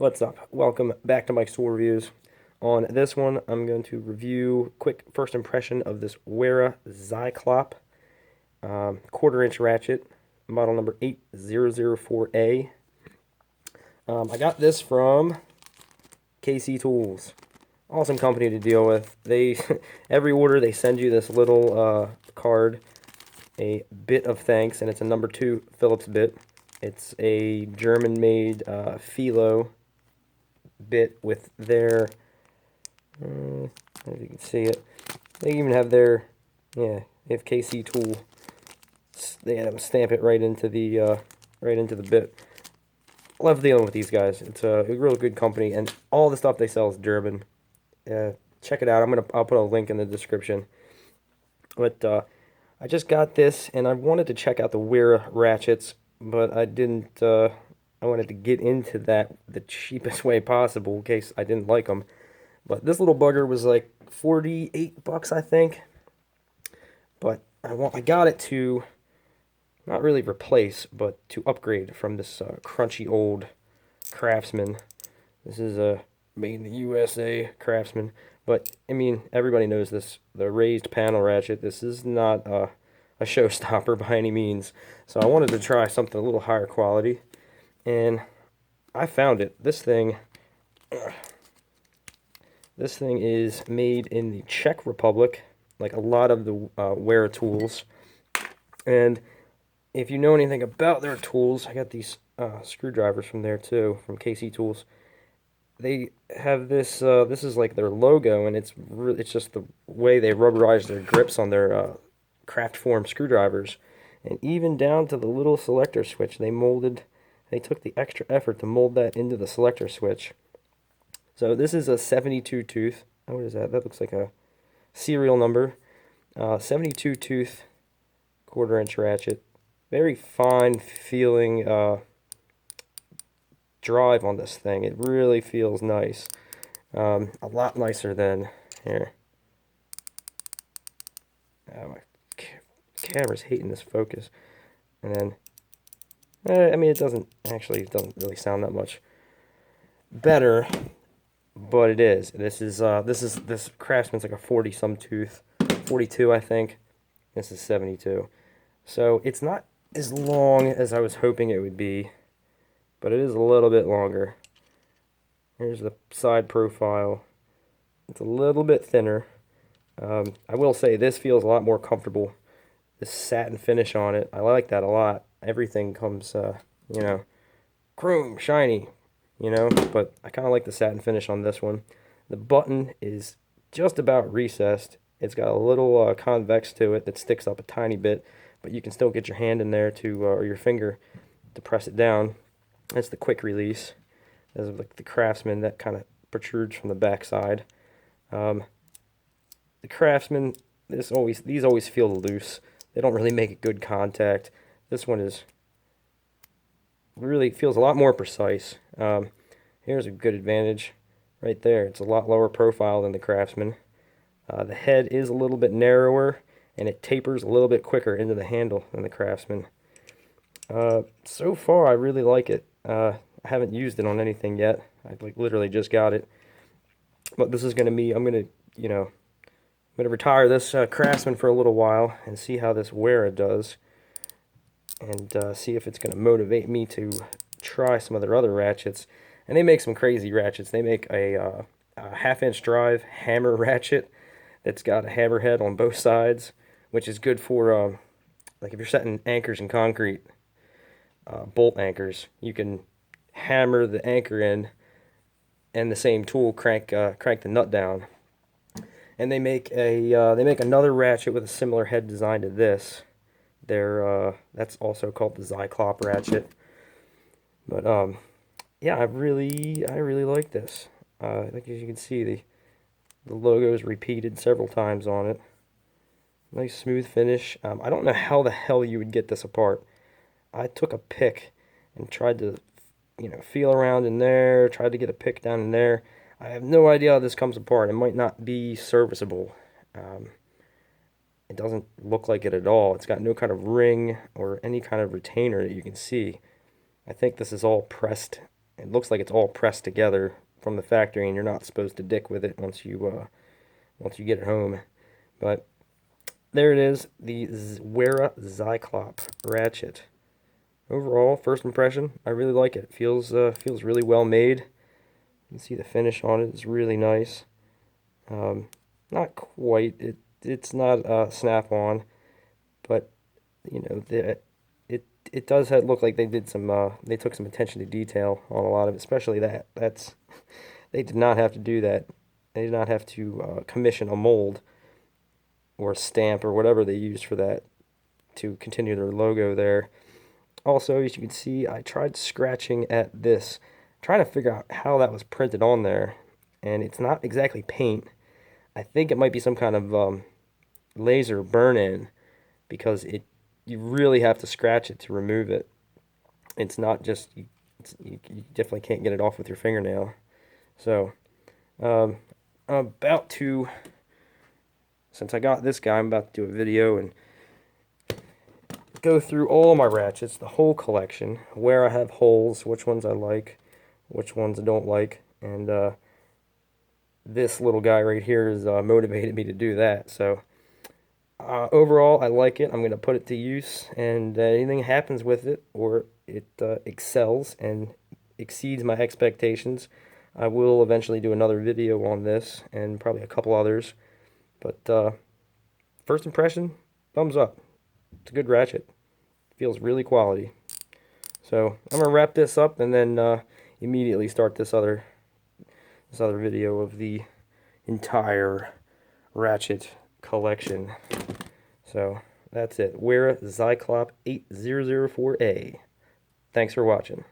What's up? Welcome back to Mike's Tool Reviews. On this one, I'm going to review quick first impression of this Wera Zyklop quarter-inch ratchet, model number 8004A. I got this from KC Tools. Awesome company to deal with. They every order they send you this little card, a bit of thanks, and it's a number 2 Phillips bit. It's a German-made Philo bit with their, if you can see it, they even have their, yeah, they have KC Tool. They had them stamp it right into the bit. Love dealing with these guys. It's a real good company, and all the stuff they sell is German. Check it out. I'll put a link in the description. But I just got this, and I wanted to check out the Wera Ratchets, but I didn't. I wanted to get into that the cheapest way possible in case I didn't like them. But this little bugger was like 48 bucks, I think. But I got it to not really replace, but to upgrade from this crunchy old Craftsman. This is a made in the USA Craftsman. But I mean, everybody knows this. The raised panel ratchet. This is not a showstopper by any means. So I wanted to try something a little higher quality. And I found it. This thing is made in the Czech Republic, like a lot of the Wera tools. And if you know anything about their tools, I got these screwdrivers from there too, from KC Tools. They have this. This is like their logo, and it's just the way they rubberize their grips on their craft form screwdrivers, and even down to the little selector switch They took the extra effort to mold that into the selector switch. So this is a 72 tooth. Oh, what is that? That looks like a serial number. 72 tooth quarter-inch ratchet. Very fine feeling drive on this thing. It really feels nice. A lot nicer than here. My camera's hating this focus. And then I mean, it doesn't really sound that much better, but it is. This Craftsman's like a 40-some tooth, 42 I think. This is 72. So it's not as long as I was hoping it would be, but it is a little bit longer. Here's the side profile. It's a little bit thinner. I will say this feels a lot more comfortable. This satin finish on it, I like that a lot. Everything comes, chrome, shiny, but I kind of like the satin finish on this one. The button is just about recessed. It's got a little convex to it that sticks up a tiny bit, but you can still get your hand in there or your finger to press it down. That's the quick release. There's like the Craftsman that kind of protrudes from the back side. The Craftsman, these always feel loose. They don't really make a good contact. This one really feels a lot more precise. Here's a good advantage right there. It's a lot lower profile than the Craftsman. The head is a little bit narrower, and it tapers a little bit quicker into the handle than the Craftsman. So far, I really like it. I haven't used it on anything yet. I literally just got it. But this is going to be, I'm going to retire this Craftsman for a little while and see how this Wera does. And see if it's going to motivate me to try some of their other ratchets. And they make some crazy ratchets. They make a half-inch drive hammer ratchet that's got a hammerhead on both sides, which is good for, like if you're setting anchors in concrete, bolt anchors, you can hammer the anchor in and the same tool crank the nut down. And they make another ratchet with a similar head design to this. That's also called the Zyklop ratchet. But yeah, I really like this. I think as you can see, the logo is repeated several times on it. Nice smooth finish. I don't know how the hell you would get this apart. I took a pick and tried to, feel around in there. Tried to get a pick down in there. I have no idea how this comes apart. It might not be serviceable. It doesn't look like it at all. It's got no kind of ring or any kind of retainer that you can see. I think this is all pressed it looks like it's all pressed together from the factory, and you're not supposed to dick with it once you get it home. But there it is, the Wera Zyklop ratchet. Overall, first impression, I really like it. It feels really well made. You can see the finish on it is really nice. Not quite. It's not snap-on, but you know it does look like they did they took some attention to detail on a lot of it, especially that. They did not have to do that. They did not have to commission a mold or a stamp or whatever they used for that to continue their logo there. Also, as you can see, I tried scratching at this, trying to figure out how that was printed on there, and it's not exactly paint. I think it might be some kind of laser burn-in, because you really have to scratch it to remove it. It's not just you definitely can't get it off with your fingernail. So I'm about to, since I got this guy, I'm about to do a video and go through all my ratchets, the whole collection, where I have holes, which ones I like, which ones I don't like, and this little guy right here has motivated me to do that. So overall, I like it. I'm going to put it to use, and anything happens with it, or it excels and exceeds my expectations, I will eventually do another video on this, and probably a couple others. But first impression, thumbs up. It's a good ratchet. Feels really quality. So I'm going to wrap this up, and then immediately start this other video of the entire ratchet collection. So that's it. Wera Zyklop 8004A. Thanks for watching.